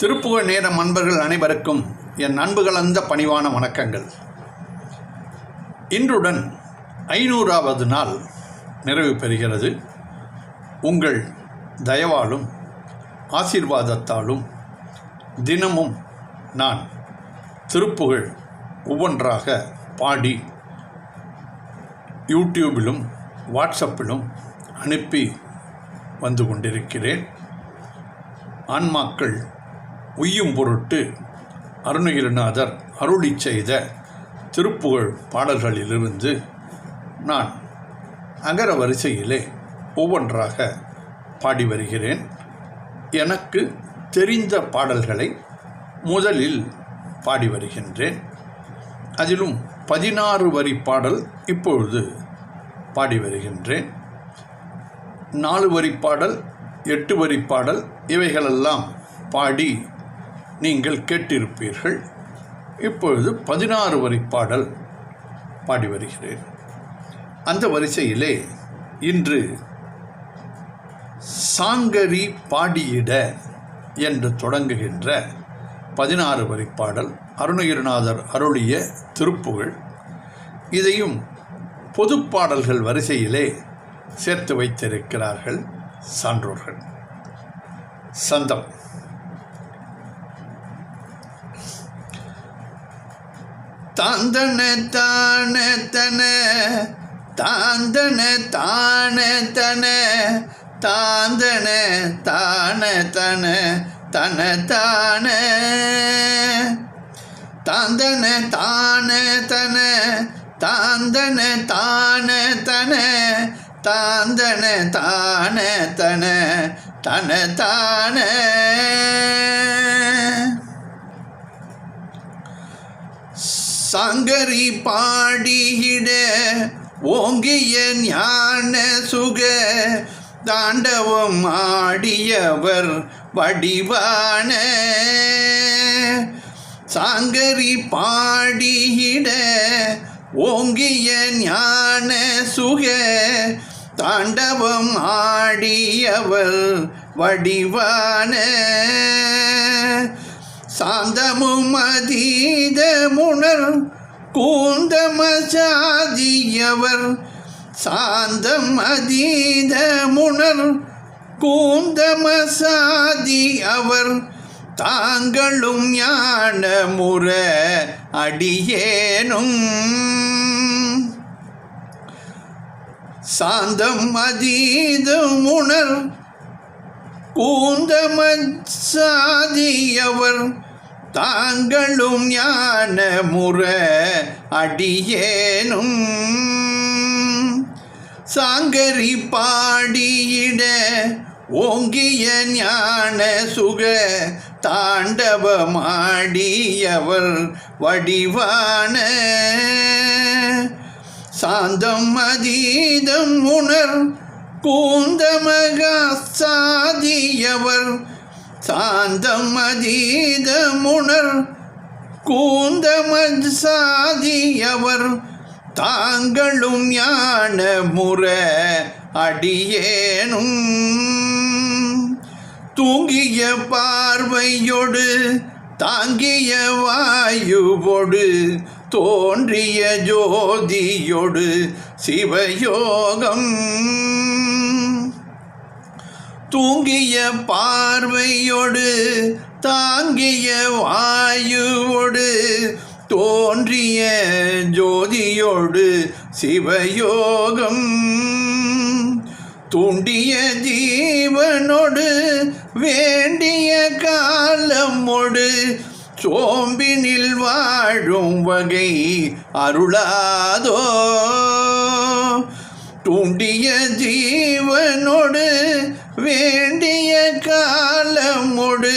திருப்புகழ் நேரம் அன்பர்கள் அனைவருக்கும் என் அன்பு கலந்த பணிவான வணக்கங்கள். இன்றுடன் 500வது நாள் நிறைவு பெறுகிறது. உங்கள் தயவாலும் ஆசீர்வாதத்தாலும் தினமும் நான் திருப்புகழ் ஒவ்வொன்றாக பாடி யூடியூபிலும் வாட்ஸ்அப்பிலும் அனுப்பி வந்து கொண்டிருக்கிறேன். ஆன்மாக்கள் உய்யும் பொருட்டு அருணகிரிநாதர் அருளி செய்த திருப்புகழ் பாடல்களிலிருந்து நான் அகர வரிசையிலே ஒவ்வொன்றாக பாடி வருகிறேன். எனக்கு தெரிந்த பாடல்களை முதலில் பாடி வருகின்றேன். அதிலும் 16 வரி பாடல் இப்பொழுது பாடி வருகின்றேன். 4 வரி பாடல், 8 வரி பாடல் இவைகளெல்லாம் பாடி நீங்கள் கேட்டிருப்பீர்கள். இப்பொழுது 16 வரி பாடல் பாடி வருகிறேன். அந்த வரிசையிலே இன்று சாங்கரி பாடியிட என்று தொடங்குகின்ற 16 வரி பாடல் அருணகிரிநாதர் அருளிய திருப்புகழ். இதையும் பொது பாடல்கள் வரிசையிலே சேர்த்து வைத்திருக்கிறார்கள் சான்றோர்கள். சந்தம். தாந்தன தான தன தாந்தன தான தன தாந்தன தான தன தன தான தாந்தன தான தன தாந்தன தான தன தாந்தன தான தன தன தான சாங்கரி பாடியிட ஓங்கிய ஞான சுக தாண்டவம் ஆடியவர் வடிவான. சாங்கரி பாடியிட ஓங்கிய ஞான சுக தாண்டவம் ஆடியவர் வடிவான. சாந்தமும் அதீதமுணர் கூந்தமசாதியவர். சாந்தம் அதீதமுணர் கூந்தமசாதி அவர். தாங்களும் ஞானமுற அடியேனும். சாந்தம் அதீதமுணர் கூந்தமசாதியவர். தாங்களும் ஞானமுற அடியேனும். சாங்கரி பாடியிட ஓங்கிய ஞான சுக தாண்டவமாடியவர் வடிவான. சாந்தம் அதீதம் உணர் கூந்தமகாசாதியவர். சாந்தம் அதீதமுணர் கூந்தமசாதியவர். தாங்களும் ஞானமுற அடியேனும். தூங்கிய பார்வையொடு தாங்கிய வாயுவொடு தோன்றிய ஜோதியொடு சிவயோகம். தூங்கிய பார்வையொடு தாங்கிய வாயுவொடு தோன்றிய ஜோதியோடு சிவயோகம். தூண்டிய ஜீவனோடு வேண்டிய காலமோடு சோம்பினில் வாழும் வகை அருளாதோ. தூண்டிய ஜீவனோடு வேண்டிய காலமோடு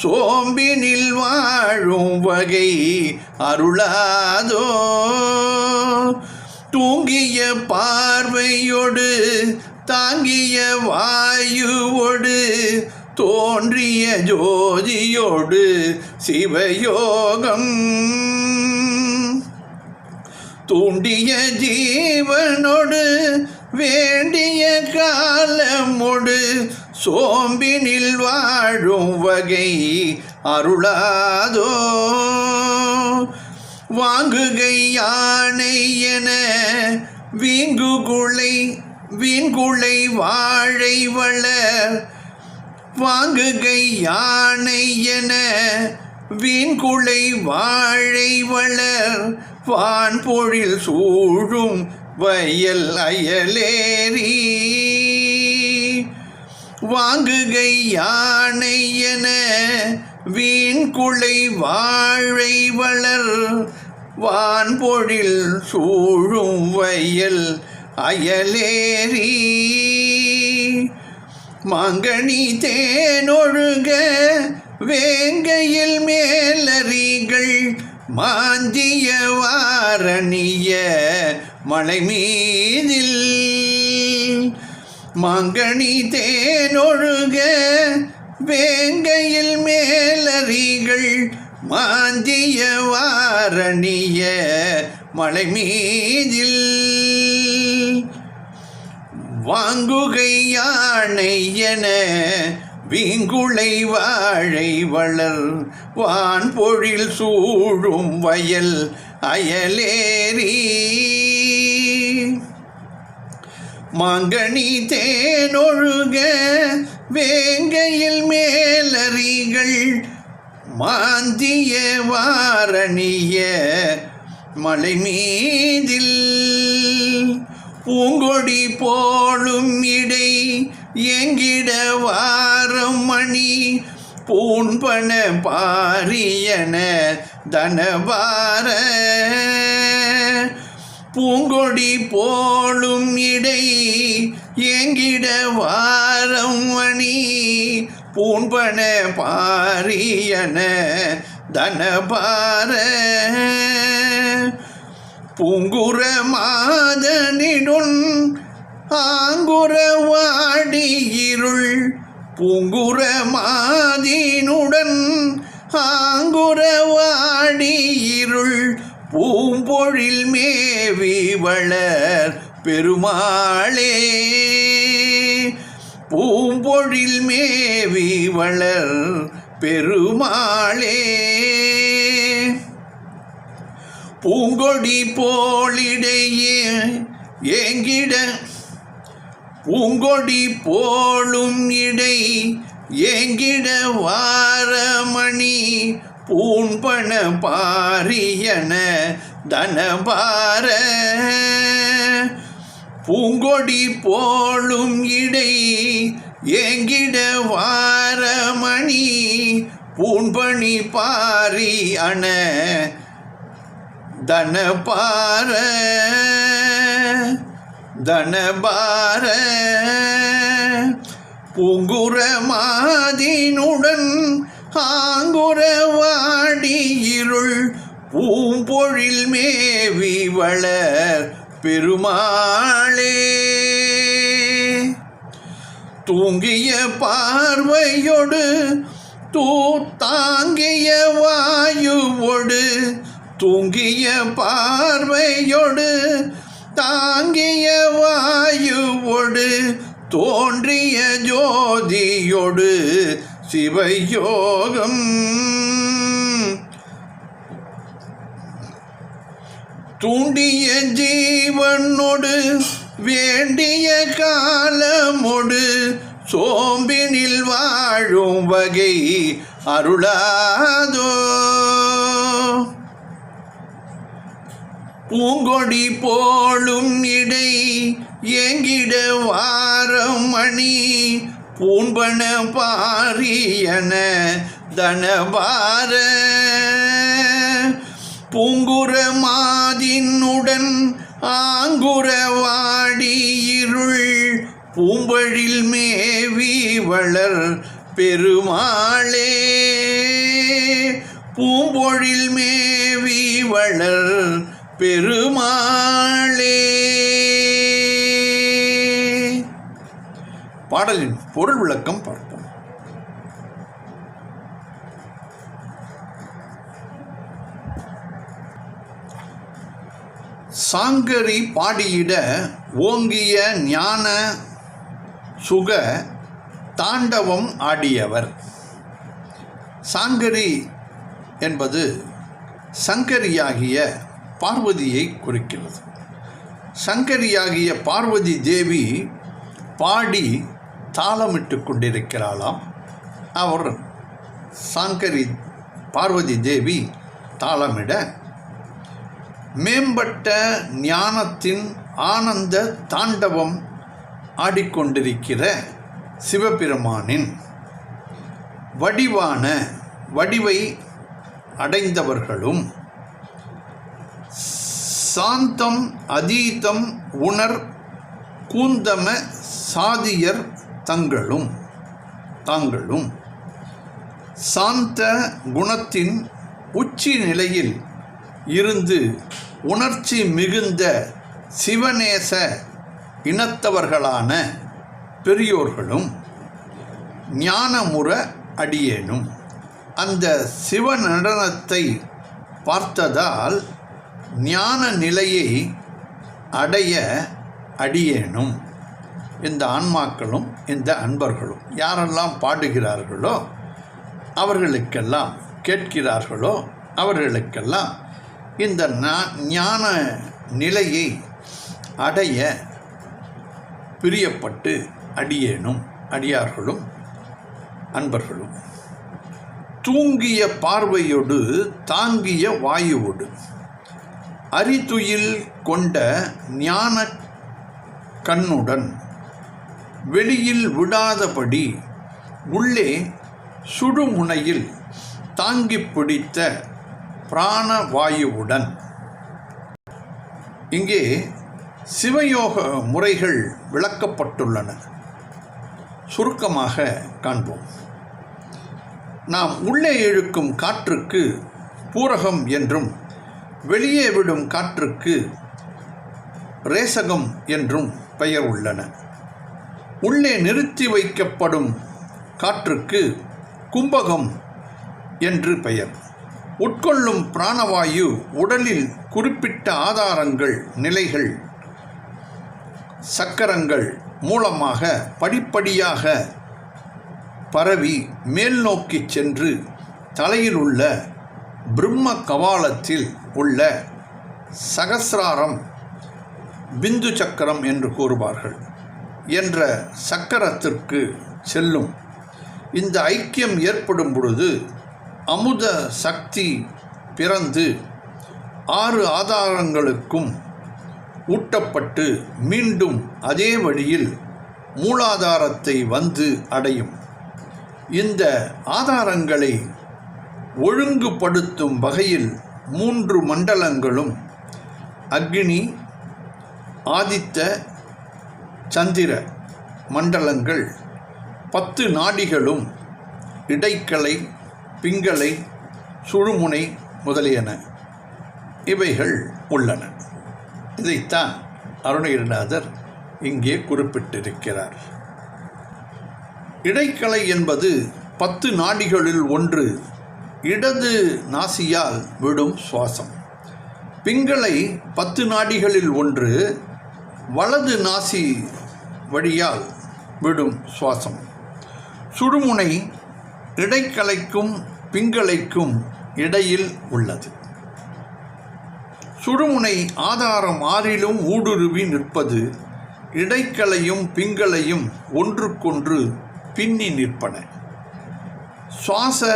சோம்பினில் வாழும் வகை அருளாதோ. தூங்கிய பார்வையோடு தாங்கிய வாயுவோடு தோன்றிய ஜோதியோடு சிவயோகம். தூண்டிய ஜீவனோடு வேண்டிய காலமோடு சோம்பினில் வாழும் வகை அருளாதோ. வாங்குகை யானை என வீண்குலை வாழை வளர். வாங்குகை யானை என வீண்குலை வாழை வளர். வான்பொழில் சூழும் வயல் அயலேறி. வாங்குகை யானை என வீண்குலை வாழை வளர். வான்பொழில் சூழும் வயல் அயலேறி. மாங்கனி தேனொழுக வேங்கையில் மேலரிகள். மாந்திய வாரணிய மலை மீதில். மாங்கனி தேனொழுக வேங்கையில் மேலரிகள். மாந்திய வாரணிய மலை மீதில். வாங்குகை யானை என வீங்குலை வாழை வளர். வான்பொழில் சூழும் வயல் அயலேறி. மாங்கனி தேனொழுக வேங்கையில் மேலரிகள். மாந்திய வாரணிய மலை மீதில். பூங்கொடி போலும் இடை எங்கிட வாரம் மணி. பூண்பன பாரியன தனபார. பூங்கொடி போலும் இடை எங்கிட வாரம் மணி. பூண்பன பாரியன தனபார. பூங்குற மாதனிடுன் ஆங்குற வாடி இருள். பூங்குற மாதினுடன் ஆங்குற வாடி இருள். பூம்பொழில் மேவி வளர் பெருமாளே. பூம்பொழில் மேவி வளர் பெருமாளே. பூங்கொடி போலிடையே ஏங்கிட. பூங்கொடி போலும் இடை ஏங்கிட வாரமணி. பூண்பன பாரியன தனபார. பூங்கொடி போலும் இடை ஏங்கிட வாரமணி. பூண்பணி பாரி அண தனபார. தனபார. பூங்குற மாதினுடன் ஆங்குற வாடி இருள். பூம்பொழில் மேவி வளர் பெருமாளே. தூங்கிய பார்வையோடு தாங்கிய வாயுவோடு. தூங்கிய பார்வையோடு தாங்கிய வாயுவோடு. தோன்றிய ஜோதியோடு சிவயோகம். தூண்டிய ஜீவனோடு வேண்டிய காலமோடு. சோம்பினில் வாழும் வகை அருளாதோ. பூங்கொடி போலும் இடை ஏங்கிட வாரம் மணி. பூண்பன பாரியன தனபார. பூங்குற மாதினுடன் ஆங்குற வாடி இருள். பூம்பொழில் மேவி வளர் பெருமாளே. பூம்பொழில் மேவி வளர் பெருமாளே. பாடலின் பொருள் விளக்கம் பார்ப்போம். சாங்கரி பாடியிட ஓங்கிய ஞான சுக தாண்டவம் ஆடியவர். சாங்கரி என்பது சங்கரியாகிய பார்வதியை குறிக்கிறது. சங்கரியாகிய பார்வதி தேவி பாடி தாளமிட்டு கொண்டிருக்கிறாளாம். அவர் சங்கரி பார்வதி தேவி தாளமிட மேம்பட்ட ஞானத்தின் ஆனந்த தாண்டவம் ஆடிக்கொண்டிருக்கிற சிவபெருமானின் வடிவை அடைந்தவர்களும் சாந்தம் அதீதம் உணர் கூந்தம சாதியர் தாங்களும் சாந்த குணத்தின் உச்சி நிலையில் இருந்து உணர்ச்சி மிகுந்த சிவநேச இனத்தவர்களான பெரியோர்களும் ஞானமுற அடியேனும் அந்த சிவ நடனத்தை பார்த்ததால் ஞான நிலையை அடைய அடியேனும் இந்த ஆன்மாக்களும் இந்த அன்பர்களும் யாரெல்லாம் பாடுகிறார்களோ அவர்களுக்கெல்லாம் கேட்கிறார்களோ அவர்களுக்கெல்லாம் இந்த ஞான நிலையை அடைய பிரியப்பட்டு அடியேனும் அடியார்களும் அன்பர்களும் தூங்கிய பார்வையோடு தாங்கிய வாயுவோடு அரிதுயில் கொண்ட ஞான கண்ணுடன் வெளியில் விடாதபடி உள்ளே சுடுமுனையில் தாங்கி பிடித்த பிராணவாயுவுடன். இங்கே சிவயோக முறைகள் விளக்கப்பட்டுள்ளன. சுருக்கமாக காண்போம். நாம் உள்ளே இழுக்கும் காற்றுக்கு பூரகம் என்றும் வெளியே விடும் காற்றுக்கு ரேசகம் என்றும் பெயர் உள்ளன. உள்ளே நிறுத்தி வைக்கப்படும் காற்றுக்கு கும்பகம் என்று பெயர். உட்கொள்ளும் பிராணவாயு உடலில் குறிப்பிட்ட ஆதாரங்கள் நிலைகள் சக்கரங்கள் மூலமாக படிப்படியாக பரவி மேல் நோக்கி சென்று தலையில் உள்ள பிரம்ம கபாலத்தில் உள்ள சகசிராரம் பிந்து சக்கரம் என்று கூறுவார்கள் என்ற சக்கரத்திற்கு செல்லும். இந்த ஐக்கியம் ஏற்படும் பொழுது அமுத சக்தி பிறந்து 6 ஆதாரங்களுக்கும் ஊட்டப்பட்டு மீண்டும் அதே வழியில் மூலாதாரத்தை வந்து அடையும். இந்த ஆதாரங்களை ஒழுங்குபடுத்தும் வகையில் 3 மண்டலங்களும் அக்னி ஆதித்த சந்திர மண்டலங்கள் 10 நாடிகளும் இடைக்கலை பிங்களை சுழுமுனை முதலியன இவைகள் உள்ளன. இதைத்தான் அருணகிரிநாதர் இங்கே குறிப்பிட்டிருக்கிறார். இடைக்கலை என்பது 10 நாடிகளில் ஒன்று இடது நாசியால் விடும் சுவாசம். பிங்களை 10 நாடிகளில் ஒன்று வலது நாசி வழியால் விடும் சுவாசம். சுடுமுனை இடைக்கலைக்கும் பிங்களைக்கும் இடையில் உள்ளது. சுடுமுனை ஆதாரம் 6லும் ஊடுருவி நிற்பது. இடைக்கலையும் பிங்களையும் ஒன்றுக்கொன்று பின்னி நிற்பன. சுவாச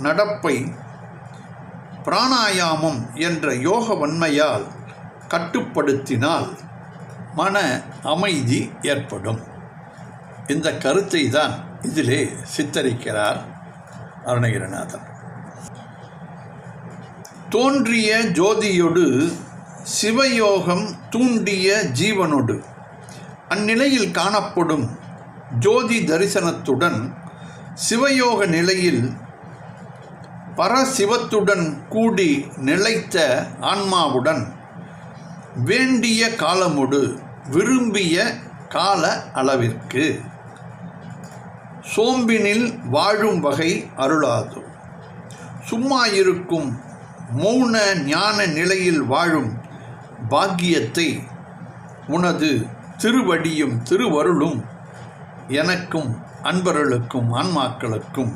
நடப்பை பிராணாயாமம் என்ற யோக வன்மையால் கட்டுப்படுத்தினால் மன அமைதி ஏற்படும். இந்த கருத்தை தான் இதிலே சித்தரிக்கிறார் அருணகிரிநாதர். தோன்றிய ஜோதியொடு சிவயோகம் தூண்டிய ஜீவனொடு அந்நிலையில் காணப்படும் ஜோதி தரிசனத்துடன் சிவயோக நிலையில் பரசிவத்துடன் கூடி நிலைத்த ஆன்மாவுடன் வேண்டிய காலமொடு விரும்பிய கால அளவிற்கு சோம்பினில் வாழும் வகை அருளாது. சும்மா இருக்கும் மௌன ஞான நிலையில் வாழும் பாக்கியத்தை உனது திருவடியும் திருவருளும் எனக்கும் அன்பர்களுக்கும் ஆன்மாக்களுக்கும்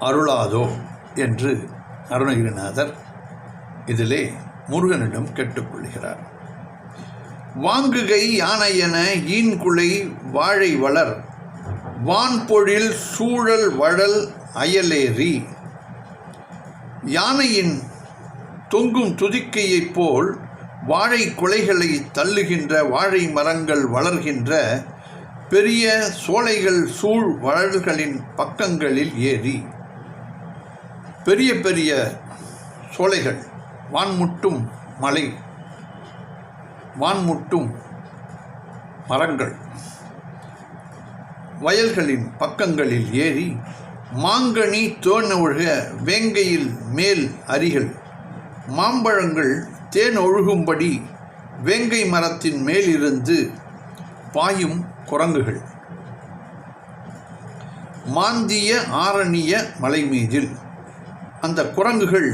அருளாதோ என்று அருணகிரிநாதர் இதிலே முருகனிடம் கேட்டுக்கொள்கிறார். வாங்குகை யானையென ஈன்குலை வாழை வளர் வான்பொழில் சூழல் வழல் அயலேறி. யானையின் தொங்கும் துதிக்கையைப் போல் வாழை குலைகளை தள்ளுகின்ற வாழை மரங்கள் வளர்கின்ற பெரிய சோலைகள் சூழ் வளர்களின் பக்கங்களில் ஏறி பெரிய பெரிய சோலைகள், வான்முட்டும் மலை, வான்முட்டும் மரங்கள் வயல்களின் பக்கங்களில் ஏறி மாங்கனி தோனொழுக வேங்கையில் மேல் அரிகள், மாம்பழங்கள் தேன் ஒழுகும்படி வேங்கை மரத்தின் மேலிருந்து பாயும் குரங்குகள், மாந்திய ஆரணிய மலை மீதில் அந்த குரங்குகள்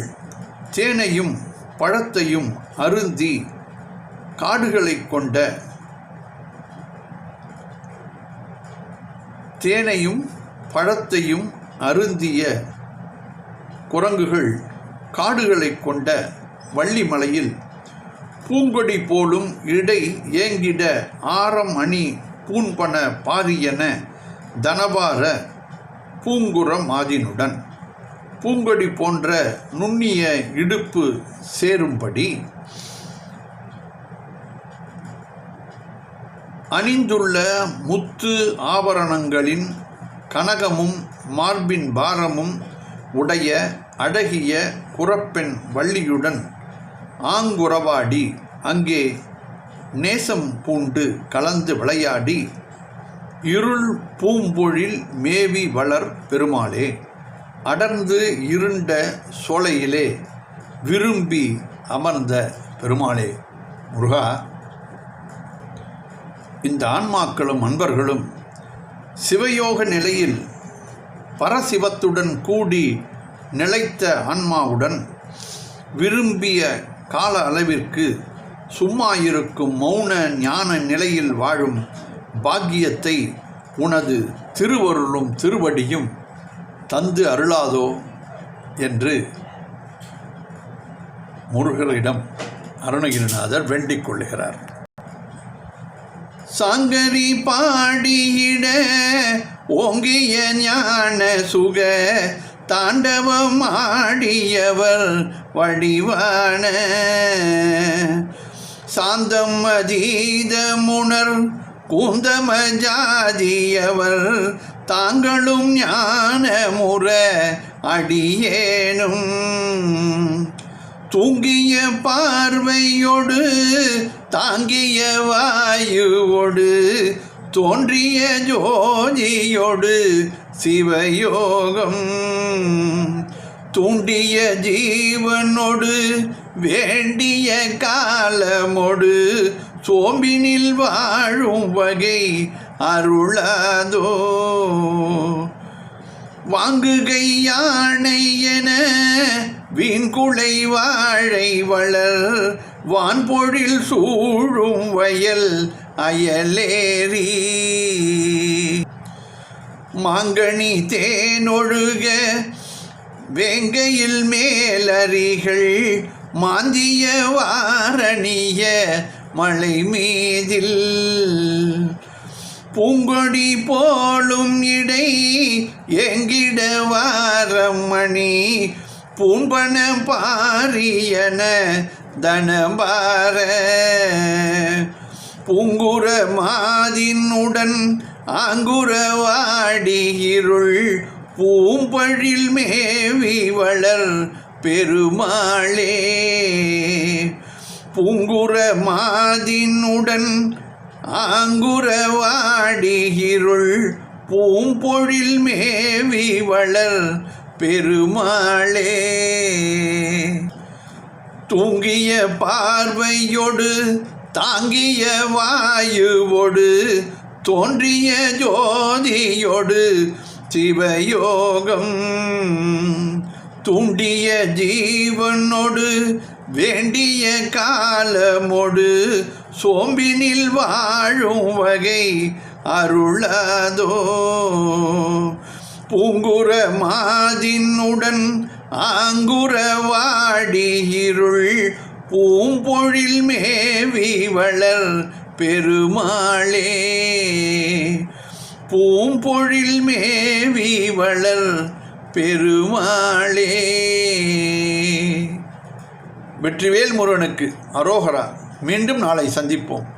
தேனையும் பழத்தையும் அருந்தி காடுகளை கொண்ட தேனையும் பழத்தையும் அருந்திய குரங்குகள் காடுகளை கொண்ட வள்ளிமலையில் பூங்கொடி போலும் இடை ஏங்கிட ஆரம் அணி பூன்பன பாரியன தனபார பூங்குரம் ஆதினுடன் பூங்கொடி போன்ற நுண்ணிய இடுப்பு சேரும்படி அணிந்துள்ள முத்து ஆபரணங்களின் கனகமும் மார்பின் பாரமும் உடைய அழகிய குரப்பெண் வள்ளியுடன் ஆங்குறவாடி அங்கே நேசம் பூண்டு கலந்து விளையாடி இருள் பூம்பொழில் மேவி வளர் பெருமாளே, அடர்ந்து இருண்ட சோலையிலே விரும்பி அமர்ந்த பெருமாளே. முருகா, இந்த ஆன்மாக்களும் அன்பர்களும் சிவயோக நிலையில் பரசிவத்துடன் கூடி நிலைத்த ஆன்மாவுடன் விரும்பிய கால அளவிற்கு சும்மா இருக்கும் மௌன ஞான நிலையில் வாழும் பாக்கியத்தை உனது திருவருளும் திருவடியும் தந்து அருளாதோ என்று முருகனிடம் அருணகிரிநாதர் வேண்டிக் கொள்கிறார். சாங்கரி பாடியிட ஓங்கிய ஞான சுக தாண்டவம் ஆடியவர் வடிவான சாந்தம் அதீதமுணர் கூந்தம ஜாதியவர் தாங்களும் ஞானமுற அடியேனும் தூங்கிய பார்வையோடு தாங்கிய வாயுவோடு தோன்றிய ஜோதியோடு சிவயோகம் தூண்டிய ஜீவனோடு வேண்டிய காலமோடு சோம்பினில் வாழும் வகை அருளாதோ. வாங்குகை யானை என வீண்குலை வாழை வளர் வான்பொழில் சூழும் வயல் அயலேறி மாங்கனி தேனொழுக வேங்கையில் மேலரிகள் மாந்திய வாரணிய மலை மீதில் பூங்கொடி போலும் இடை எங்கிட வாரமணி பூம்பன பாரியன தனபார பூங்குற மாதினுடன் ஆங்குறவாடி இருள் பூம்பழில் மேவி வளர் பெருமாளே. பூங்குற மாதினுடன் ஆங்குறவாடி இருள் பூம்பொழில் மேவி வளர் பெருமாளே. தூங்கிய பார்வையோடு தாங்கிய வாயுவோடு தோன்றிய ஜோதியோடு சிவயோகம் தூண்டிய ஜீவனோடு வேண்டிய காலமோடு சோம்பினில் வாழும் வகை அருளதோ. பூங்குற மாதினுடன் ஆங்குற வாடி இருள் பூம்பொழில் மேவி வளர் பெருமாளே. பூம்பொழில் மேவி வளர் பெருமாளே. வெற்றிவேல் முருகனுக்கு அரோகரா. மீண்டும் நாளை சந்திப்போம்.